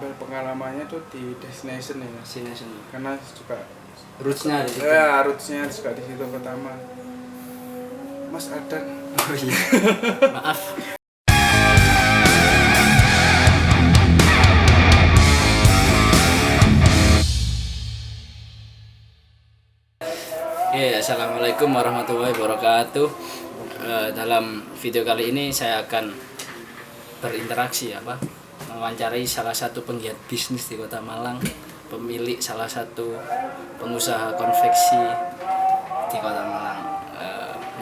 ambil pengalamannya tuh di destination ya. Destination. Karena juga Rootsnya di situ. ya rootsnya juga di situ pertama. Mas Adan. Oh iya. Maaf. Assalamualaikum warahmatullahi wabarakatuh. Dalam video kali ini saya akan berinteraksi mewawancarai salah satu penggiat bisnis di Kota Malang, pemilik salah satu pengusaha konveksi di Kota Malang.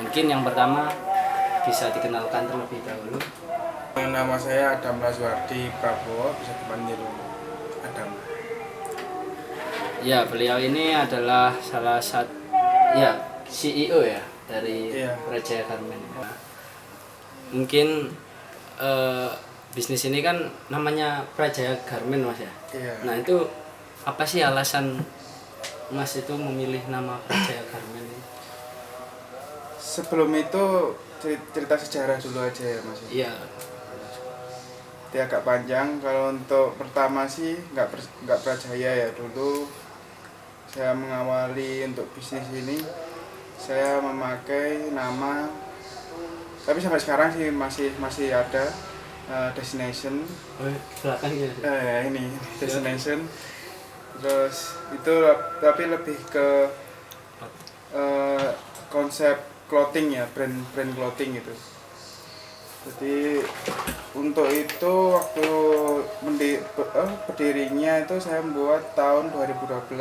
Mungkin yang pertama bisa dikenalkan terlebih dahulu. Nama saya Adam Lazwardi Prabowo, bisa dipanggil Adam. Ya, beliau ini adalah salah satu CEO ya dari Praja Garmen. Mungkin bisnis ini kan namanya Praja Garmen, Mas ya. Iya. Nah, itu apa sih alasan Mas itu memilih nama Praja Garmen ini? Sebelum itu cerita sejarah dulu aja ya, Mas. Iya. Dia agak panjang. Kalau untuk pertama sih nggak Prajaya ya, dulu saya mengawali untuk bisnis ini saya memakai nama, tapi sampai sekarang sih masih ada Destination. Belakang ya. Ini Destination. Terus itu tapi lebih ke konsep clothing ya, brand clothing gitu. Jadi untuk itu waktu berdirinya itu saya membuat tahun 2012.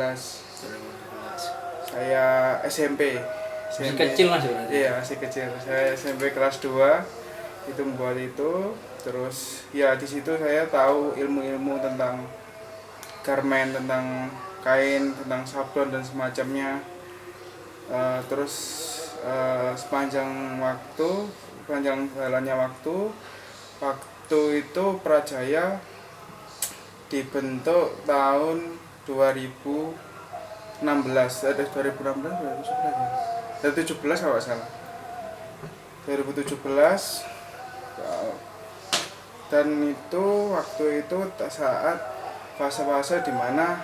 Saya SMP. Masih kecil Mas berarti? Iya, masih kecil. Saya SMP kelas 2 itu membuat itu. Terus ya di situ saya tahu ilmu-ilmu tentang garment, tentang kain, tentang sablon dan semacamnya. Terus sepanjang jalannya waktu itu Prajaya dibentuk tahun 2017 kalau nggak salah. 2017 dan itu waktu itu saat fase-fase di mana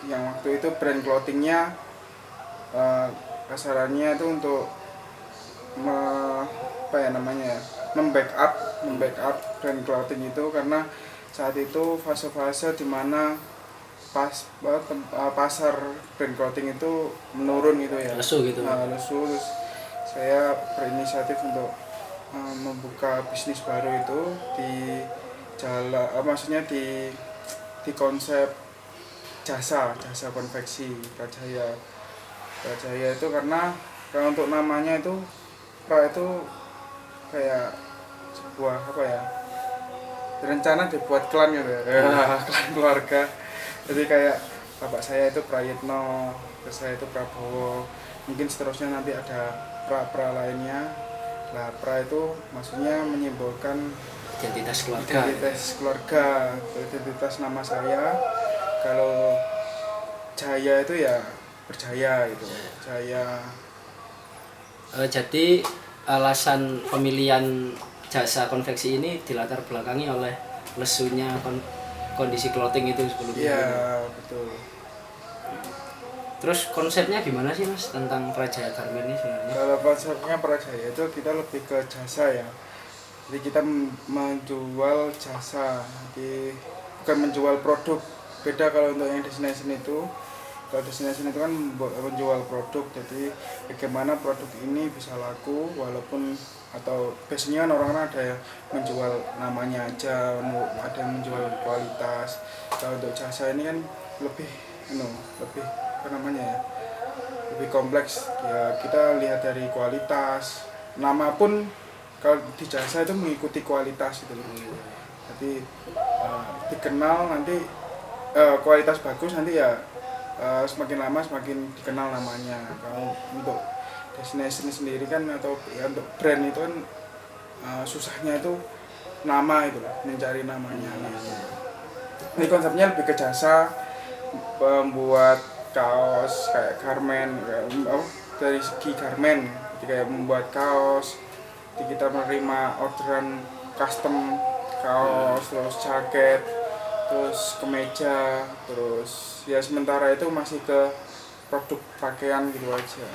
yang waktu itu brand clothingnya kasarannya itu untuk membackup brand clothing itu, karena saat itu fase-fase di mana pasar brand clothing itu menurun gitu ya, lesu gitu. Terus saya berinisiatif untuk membuka bisnis baru itu di maksudnya di konsep jasa konveksi Prajaya itu, karena kalau untuk namanya itu kayak sebuah rencana dibuat klan gitu ya, klan keluarga. Jadi kayak bapak saya itu Prayitno, terus saya itu Prabowo, mungkin seterusnya nanti ada pra lainnya. Nah, pra itu maksudnya menyimbolkan identitas keluarga, identitas nama saya. Kalau Jaya itu ya berjaya gitu, Jaya. Jadi alasan pemilihan jasa konveksi ini dilatar belakangi oleh lesunya kondisi clothing itu sebelumnya. Iya, betul. Terus konsepnya gimana sih Mas tentang Prajaya Garmen ini sebenarnya? Kalau konsepnya Prajaya itu kita lebih ke jasa ya. Jadi kita menjual jasa, jadi bukan menjual produk. Beda kalau untuk yang destination itu. Kalau destination itu kan menjual produk, jadi bagaimana produk ini bisa laku walaupun, atau biasanya kan orang-orang ada yang menjual namanya aja, ada yang menjual kualitas. Kalau untuk jasa ini kan lebih lebih kompleks ya, kita lihat dari kualitas. Nama pun kalau di jasa itu mengikuti kualitas gitu. Jadi dikenal nanti kualitas bagus, nanti ya semakin lama semakin dikenal namanya. Kalau untuk destination sendiri kan, atau ya untuk brand itu kan susahnya itu nama itu lah, mencari namanya. Ini konsepnya lebih ke jasa, membuat kaos kayak garmen, dari segi garmen, jadi kayak membuat kaos. Jadi kita menerima orderan custom kaos, terus jaket, terus kemeja, terus ya sementara itu masih ke produk pakaian gitu aja.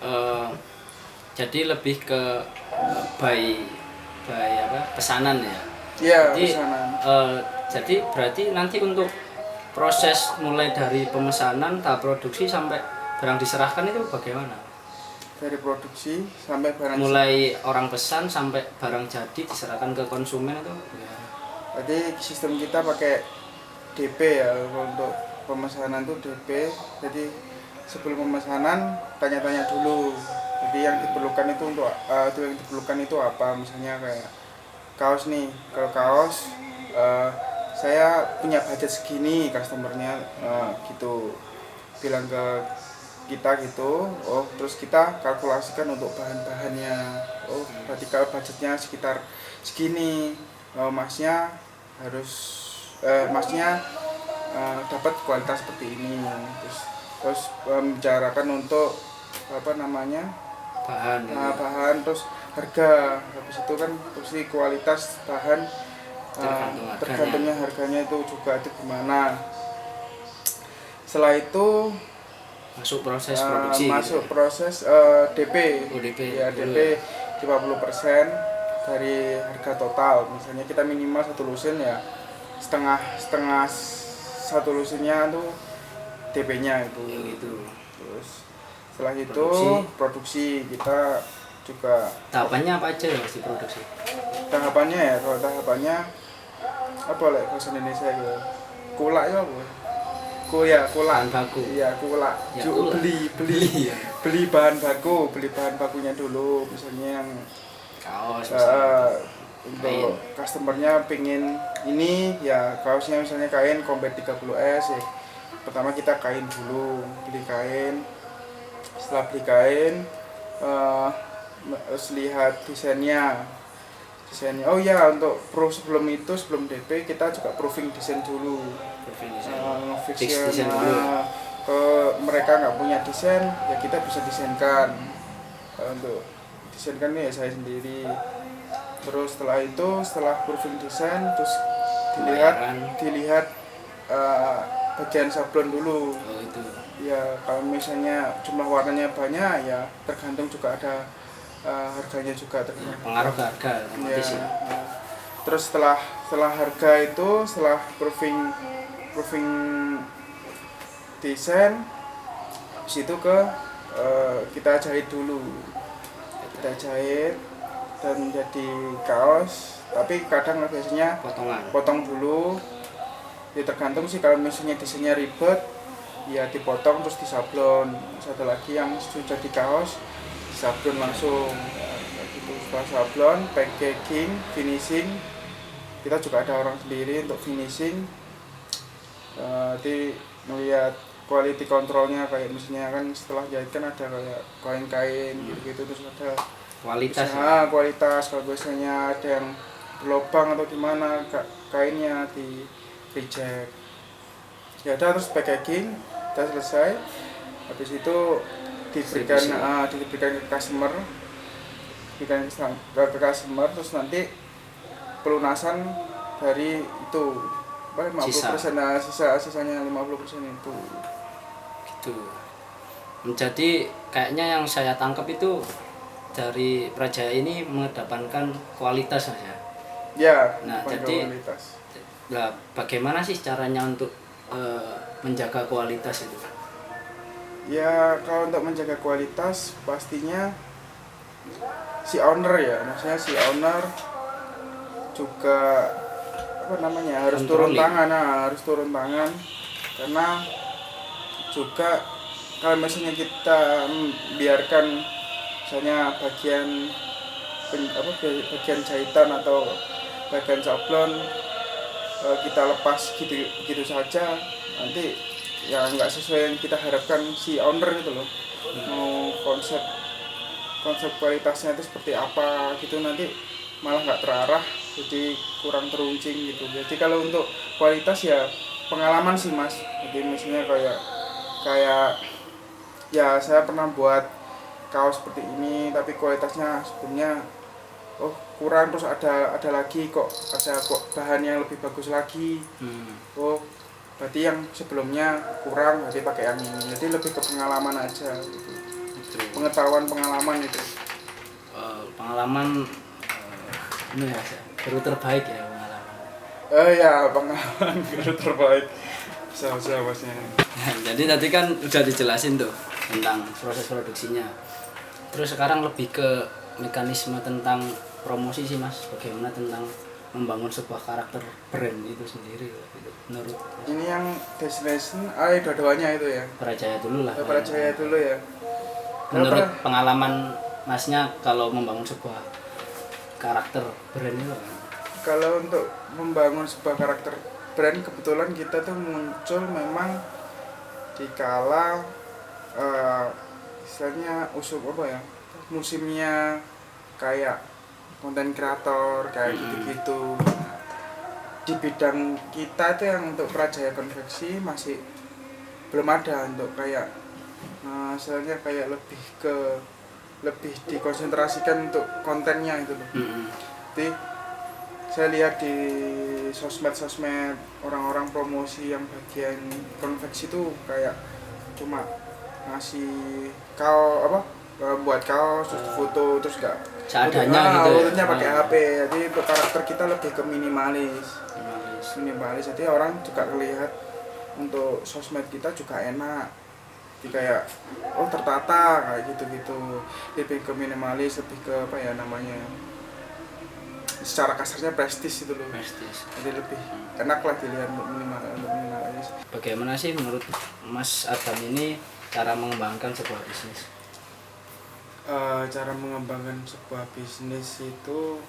Eh, jadi lebih ke by apa pesanan ya. Iya, Jadi pesanan. jadi berarti nanti untuk proses mulai dari pemesanan tahap produksi sampai barang diserahkan itu bagaimana? Dari produksi sampai barang. Mulai orang pesan sampai barang jadi diserahkan ke konsumen itu bagaimana? Jadi sistem kita pakai DP ya, untuk pemesanan tuh DP. Jadi sebelum pemesanan tanya-tanya dulu. Jadi yang diperlukan itu yang diperlukan itu apa? Misalnya kayak kaos nih. Kalau kaos saya punya budget segini, customernya gitu bilang ke kita gitu. Oh, terus kita kalkulasikan untuk bahan-bahannya. Oh, berarti kalau budgetnya sekitar segini, masnya harus dapat kualitas seperti ini. Terus membicarakan untuk apa namanya bahan, terus harga. Habis itu kan pasti kualitas bahan tergantungnya harganya itu juga itu gimana. Setelah itu masuk proses produksi proses DP. Ya, DP 50% dari harga total. Misalnya kita minimal satu lusin ya setengah satu lusinnya tuh DP-nya itu gitu. Terus setelah itu produksi kita juga tahapannya apa aja ya Mas di produksi? Tahapannya ya, kalau tahapannya apa lah bahasa Indonesia itu? Kulak ya apa? Kulak. Bahan baku. Iya, kulak. Ya, Beli bahan bakunya dulu, misalnya yang kaos untuk customernya pengen ini ya kaosnya misalnya kain Combat 30S ya. Pertama kita kain dulu, beli kain. Setelah beli kain harus lihat desainnya. Oh ya, untuk sebelum DP kita juga proofing desain dulu. Fix desain dulu. Kalau mereka nggak punya desain ya kita bisa desainkan. Untuk desainkan ya saya sendiri. Terus setelah proofing desain terus dilihat bagian sablon dulu. Oh itu. Ya kalau misalnya jumlah warnanya banyak ya tergantung juga ada harganya juga pengaruh ke harga ya. Terus setelah harga itu setelah proofing desain habis itu kita jahit dulu. Kita jahit dan jadi kaos, tapi kadang biasanya potong dulu. Ya tergantung sih, kalau misalnya desainnya ribet ya dipotong terus disablon. Satu lagi yang sudah jadi kaos sablon langsung gitu. Setelah sablon, packaging, finishing, kita juga ada orang sendiri untuk finishing. Di melihat quality controlnya, kayak misalnya kan setelah jahit kan ada kayak kain-kain gitu terus ada kualitas kalau biasanya ada yang berlubang atau gimana kainnya di reject. Ya udah, terus packaging udah selesai. Habis itu diberikan ke customer, terus nanti pelunasan dari itu 50%, sisanya 50% itu gitu. Jadi kayaknya yang saya tangkap itu dari Prajaya ini mengedepankan kualitas saja. Ya. Nah, jadi kualitas. Nah, bagaimana sih caranya untuk menjaga kualitas itu? Ya, kalau untuk menjaga kualitas pastinya si owner ya, maksudnya si owner juga harus turun tangan, karena juga kalau misalnya kita biarkan misalnya bagian jahitan atau bagian sablon kita lepas gitu saja, nanti ya nggak sesuai yang kita harapkan si owner itu loh. Mau konsep kualitasnya itu seperti apa gitu, nanti malah nggak terarah, jadi kurang teruncing gitu. Jadi kalau untuk kualitas ya pengalaman sih Mas. Jadi misalnya kayak ya saya pernah buat kaos seperti ini tapi kualitasnya sebelumnya kurang, terus ada lagi kok bahan yang lebih bagus lagi. Oh berarti yang sebelumnya kurang, berarti pakai yang ini. Jadi lebih ke pengalaman aja gitu. Pengetahuan pengalaman itu. Pengalaman ini ya guru terbaik ya pengalaman. Ya pengalaman guru terbaik. Bisa masnya. Jadi tadi kan udah dijelasin tuh tentang proses produksinya. Terus sekarang lebih ke mekanisme tentang promosi sih Mas. Bagaimana tentang membangun sebuah karakter brand itu sendiri gitu. Menurut ini yang destination dua-duanya itu ya. Praijaya dulu lah. Praijaya dulu ya. Menurut pengalaman Masnya kalau membangun sebuah karakter brand itu apa? Kalau untuk membangun sebuah karakter brand, kebetulan kita tuh muncul memang dikala istilahnya musimnya kayak konten kreator kayak gitu-gitu. Di bidang kita itu yang untuk Praijaya Konveksi masih belum ada untuk kayak istilahnya kayak lebih dikonsentrasikan untuk kontennya itu loh. Jadi saya lihat di sosmed orang-orang promosi yang bagian konveksi itu kayak cuma ngasih buat kaos terus foto terus enggak seadanya gitu fotonya pakai HP. Jadi untuk karakter kita lebih ke minimalis. Jadi orang juga melihat untuk sosmed kita juga enak. Jadi kayak tertata kayak gitu-gitu. Lebih ke minimalis, lebih ke secara kasarnya prestis itu loh. Prestis. Jadi lebih enak lah dilihat untuk minimalis. Bagaimana sih menurut Mas Adam ini cara mengembangkan sebuah bisnis? Cara mengembangkan sebuah bisnis itu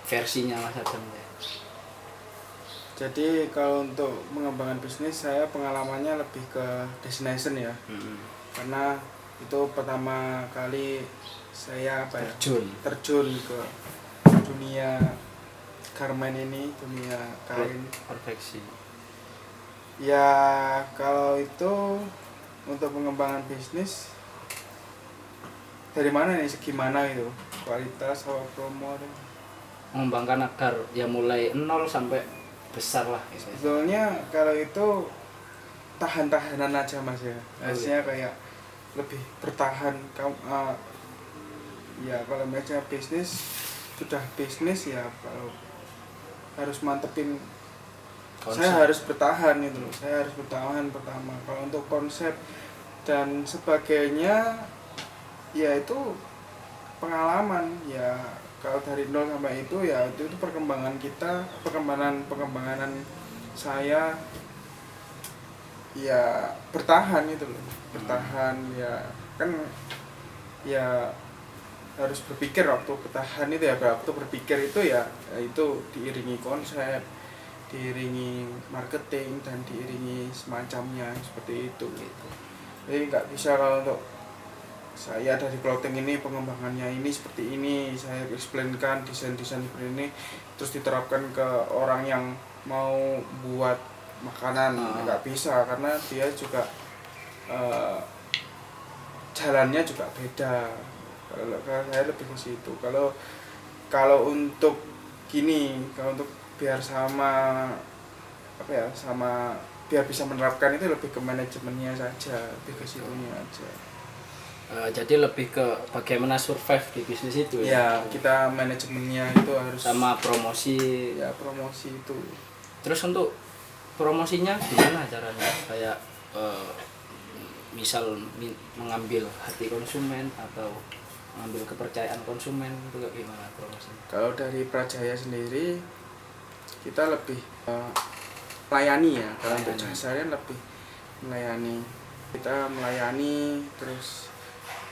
versinya Mas Adam ya. Jadi kalau untuk mengembangkan bisnis saya pengalamannya lebih ke destination ya. Karena itu pertama kali saya terjun ke dunia garment ini, dunia kain konveksi. Ya kalau itu untuk pengembangan bisnis dari mana nih, segimana itu kualitas atau promo? Mengembangkan agar ya mulai nol sampai besar lah. Sebetulnya kalau itu tahan-tahanan aja Mas ya. Harusnya kayak lebih bertahan. Ya kalau macam bisnis sudah bisnis ya, kalau harus mantepin konsep. Saya harus bertahan itu loh. Saya harus bertahan pertama. Kalau untuk konsep dan sebagainya ya itu pengalaman ya. Kalau dari nol sampai itu ya itu perkembangan kita, pengembangan saya ya bertahan itu loh. Bertahan ya kan ya harus berpikir waktu bertahan itu ya, waktu berpikir itu ya itu diiringi konsep, diiringi marketing dan diiringi semacamnya seperti itu gitu. Jadi nggak bisa kalau untuk saya dari clothing ini pengembangannya ini seperti ini, saya explainkan desain-desain seperti ini terus diterapkan ke orang yang mau buat makanan. Nggak bisa karena dia juga jalannya juga beda. Kalau saya lebih ke situ. Kalau untuk gini, kalau untuk biar sama biar bisa menerapkan itu lebih ke manajemennya saja, lebih ke situnya aja. Jadi lebih ke bagaimana survive di bisnis itu ya. Ya, kita manajemennya itu harus sama promosi. Ya, promosi itu. Terus untuk promosinya gimana caranya? Kayak misal mengambil hati konsumen atau mengambil kepercayaan konsumen, itu gimana promosinya? Kalau dari Praijaya sendiri kita lebih melayani ya. Kalau untuk jasanya lebih melayani. Kita melayani terus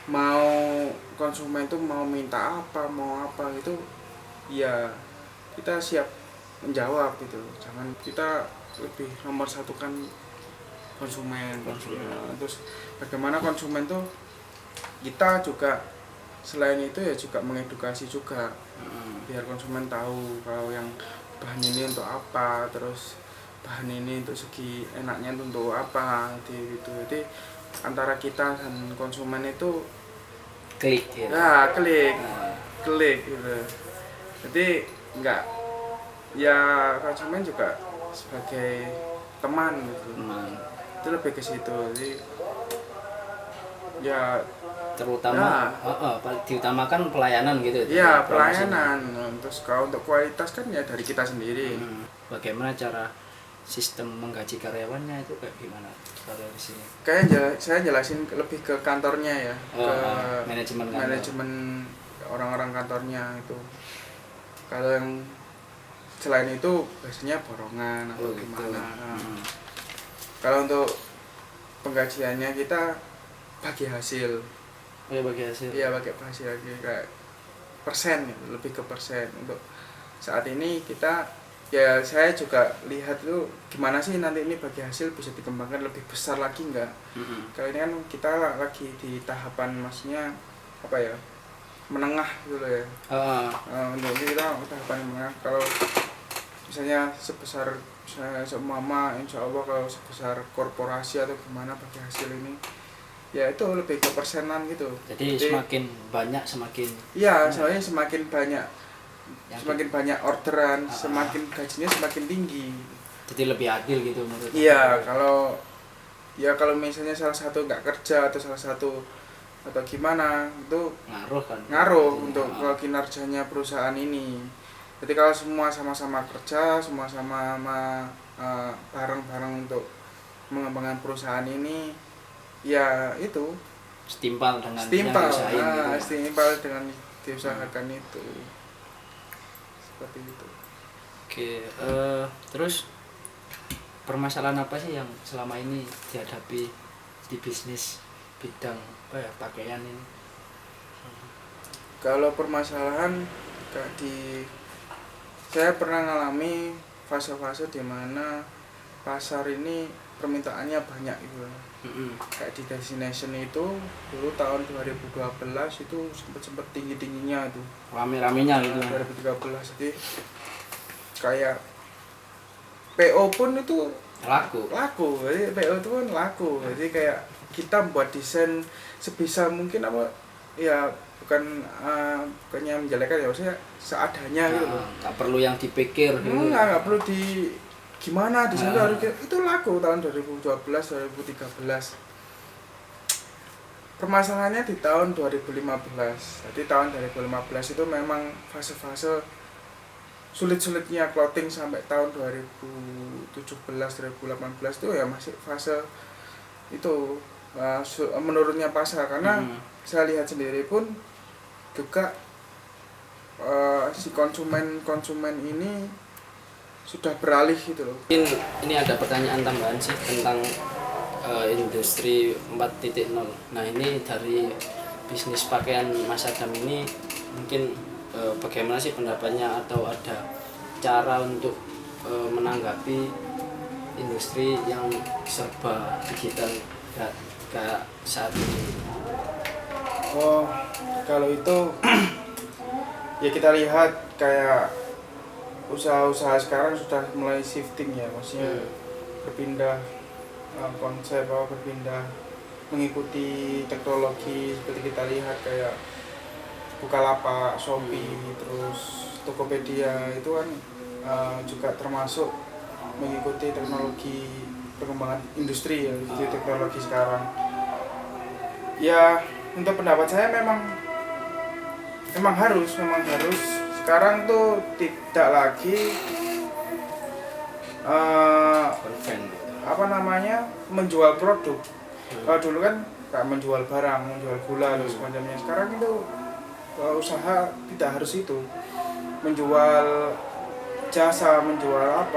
mau konsumen itu mau minta apa, mau apa itu ya kita siap menjawab gitu. Jangan kita lebih nomor satukan konsumen. Terus bagaimana konsumen tuh kita juga selain itu ya juga mengedukasi juga biar konsumen tahu kalau yang bahan ini untuk apa, terus bahan ini untuk segi enaknya untuk apa gitu. Jadi antara kita dan konsumen itu klik ya. Ya, klik. klik gitu. Jadi enggak, ya konsumen juga sebagai teman gitu. Itu lebih ke situ. Jadi ya terutama diutamakan pelayanan gitu. Iya, pelayanan. Terus kalau untuk kualitas kan ya dari kita sendiri. Bagaimana cara sistem menggaji karyawannya itu kayak gimana kalau di sini? Saya jelasin lebih ke kantornya ya, ke manajemen orang-orang kantornya itu. Kalau yang selain itu biasanya borongan atau gimana. Kalau untuk penggajiannya kita bagi hasil. Bagi hasil. Iya, bagi hasil lagi kayak persen gitu, lebih ke persen. Untuk saat ini kita ya saya juga lihat tuh gimana sih nanti ini bagi hasil bisa dikembangkan lebih besar lagi enggak. Kalau ini kan kita lagi di tahapan maksudnya apa ya, menengah gitu loh ya. Untuk kita tahapan menengah. Kalau misalnya sebesar misalnya seumpama insya Allah kalau sebesar korporasi atau gimana bagi hasil ini ya itu lebih ke persenan gitu. Jadi semakin banyak semakin iya, soalnya semakin banyak orderan, semakin gajinya semakin tinggi. Jadi lebih adil gitu menurut. Iya, kalau misalnya salah satu nggak kerja atau salah satu atau gimana itu ngaruh untuk kinerjanya perusahaan ini. Jadi kalau semua sama-sama kerja, semua sama bareng-bareng untuk mengembangkan perusahaan ini, ya itu setimpal dengan diusahakan itu. Seperti itu. Oke, terus permasalahan apa sih yang selama ini dihadapi di bisnis bidang pakaian ini? Kalau permasalahan saya pernah ngalami fase-fase di mana pasar ini permintaannya banyak gitu. Kayak di destination itu dulu tahun 2012 itu sempat tinggi-tingginya tuh. Rame-ramenya gitu. 2013 jadi kayak PO pun itu laku. Jadi PO itu pun laku. Jadi kayak kita buat desain sebisa mungkin ya bukannya menjelekan ya, maksudnya seadanya gitu loh. Nggak perlu yang dipikir gitu. Nggak perlu gimana di sana harus itu laku tahun 2012 2013. Permasalahannya di tahun 2015. Jadi tahun 2015 itu memang fase-fase sulit-sulitnya clothing sampai tahun 2017 2018 itu ya masih fase itu menurunnya pasar karena saya lihat sendiri pun juga si konsumen ini sudah beralih gitu loh. Ini ada pertanyaan tambahan sih tentang industri 4.0. Nah, ini dari bisnis pakaian Mas Adam ini mungkin bagaimana sih pendapatnya atau ada cara untuk menanggapi industri yang serba digital kayak saat ini? Oh, kalau itu ya kita lihat kayak usaha-usaha sekarang sudah mulai shifting ya, maksudnya berpindah konsep berpindah mengikuti teknologi. Seperti kita lihat kayak Bukalapak, Shopee, terus Tokopedia itu kan juga termasuk mengikuti teknologi perkembangan industri ya, teknologi sekarang. Ya untuk pendapat saya memang harus sekarang tuh tidak lagi menjual produk. Kalau dulu kan menjual barang, menjual gula dan semacamnya. Sekarang itu usaha tidak harus itu, menjual jasa, menjual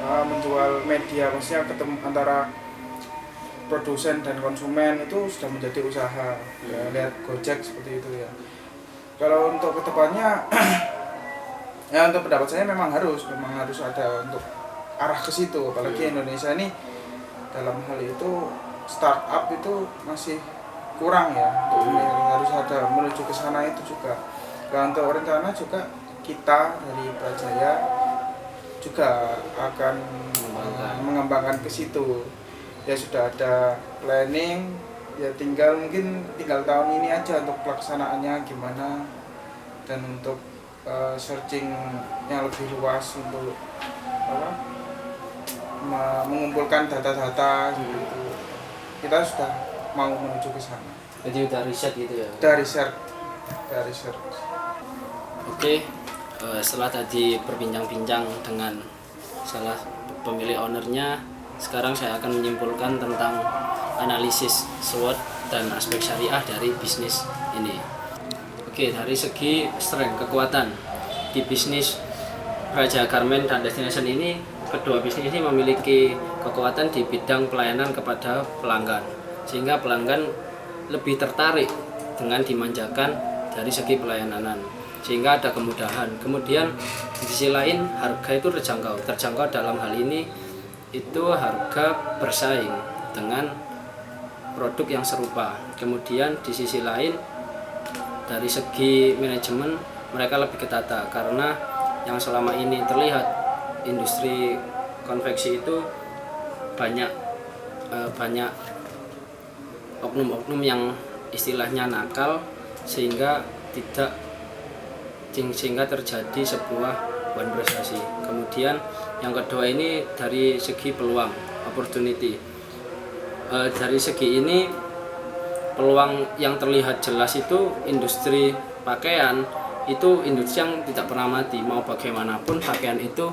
menjual media, maksudnya ketemu antara produsen dan konsumen itu sudah menjadi usaha. Ya, lihat Gojek seperti itu ya. Kalau untuk kedepannya ya untuk pendapat saya memang harus ada untuk arah ke situ, apalagi Indonesia ini dalam hal itu startup itu masih kurang ya. Harus ada menuju ke sana itu juga. Dan untuk rencana juga kita dari Prajaya juga akan mengembangkan ke situ. Ya sudah ada planning ya mungkin tinggal tahun ini aja untuk pelaksanaannya gimana, dan untuk searchingnya lebih luas untuk mengumpulkan data-data gitu. Kita sudah mau menuju ke sana. Jadi udah riset gitu ya? Udah riset. Oke, setelah tadi berbincang-bincang dengan salah pemilik ownernya, sekarang saya akan menyimpulkan tentang analisis SWOT dan aspek syariah dari bisnis ini. Oke, dari segi strength, kekuatan di bisnis Raja Garment dan Destination ini, kedua bisnis ini memiliki kekuatan di bidang pelayanan kepada pelanggan, sehingga pelanggan lebih tertarik dengan dimanjakan dari segi pelayanan, sehingga ada kemudahan. Kemudian di sisi lain harga itu terjangkau dalam hal ini itu harga bersaing dengan produk yang serupa. Kemudian di sisi lain dari segi manajemen mereka lebih ketata, karena yang selama ini terlihat industri konveksi itu banyak oknum-oknum yang istilahnya nakal, sehingga terjadi sebuah one prestasi. Kemudian yang kedua ini dari segi peluang, opportunity. Dari segi ini peluang yang terlihat jelas itu industri pakaian itu industri yang tidak pernah mati. Mau bagaimanapun pakaian itu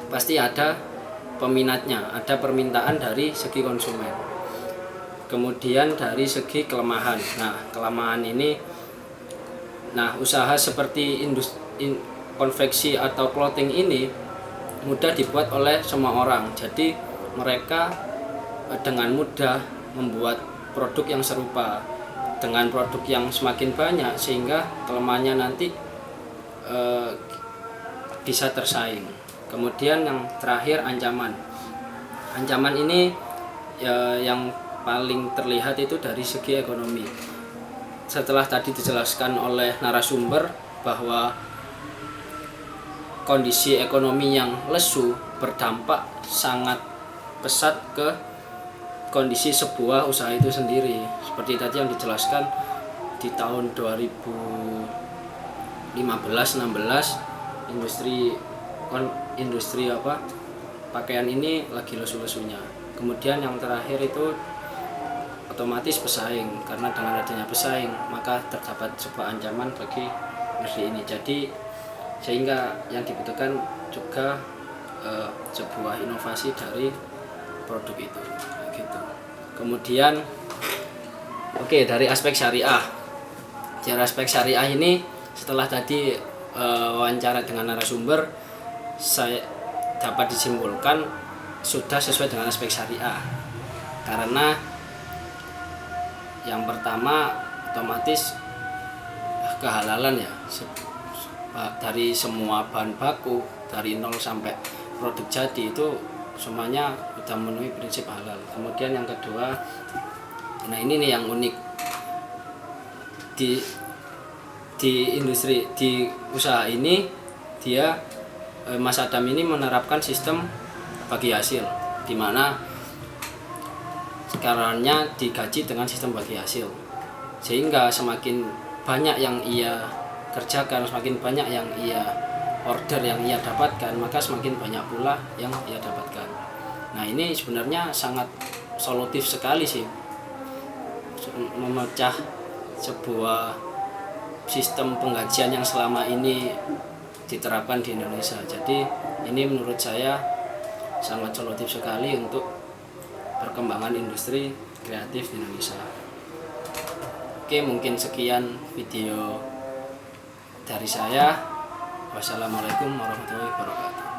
pasti ada peminatnya, ada permintaan dari segi konsumen. Kemudian dari segi kelemahan, kelemahan ini, usaha seperti konveksi atau clothing ini mudah dibuat oleh semua orang. Jadi mereka dengan mudah membuat produk yang serupa dengan produk yang semakin banyak, sehingga kelemahannya nanti bisa tersaing. Kemudian yang terakhir ancaman ini yang paling terlihat itu dari segi ekonomi. Setelah tadi dijelaskan oleh narasumber bahwa kondisi ekonomi yang lesu berdampak sangat pesat ke kondisi sebuah usaha itu sendiri. Seperti tadi yang dijelaskan di tahun 2015-16 industri pakaian ini lagi lesu-lesunya. Kemudian yang terakhir itu otomatis pesaing, karena dengan adanya pesaing maka terdapat sebuah ancaman bagi industri ini. Jadi sehingga yang dibutuhkan juga sebuah inovasi dari produk itu gitu. Kemudian dari aspek syariah. Dari aspek syariah ini setelah tadi wawancara dengan narasumber, saya dapat disimpulkan sudah sesuai dengan aspek syariah. Karena yang pertama otomatis kehalalan ya, dari semua bahan baku dari nol sampai produk jadi itu semuanya sudah memenuhi prinsip halal. Kemudian yang kedua, ini nih yang unik di industri, di usaha ini, dia Mas Adam ini menerapkan sistem bagi hasil, di mana karyawannya digaji dengan sistem bagi hasil, sehingga semakin banyak yang ia kerjakan, semakin banyak yang ia order yang ia dapatkan, maka semakin banyak pula yang ia dapatkan. Ini sebenarnya sangat solutif sekali sih, memecah sebuah sistem penggajian yang selama ini diterapkan di Indonesia. Jadi ini menurut saya sangat solutif sekali untuk perkembangan industri kreatif di Indonesia. Oke, mungkin sekian video dari saya. Wassalamualaikum warahmatullahi wabarakatuh.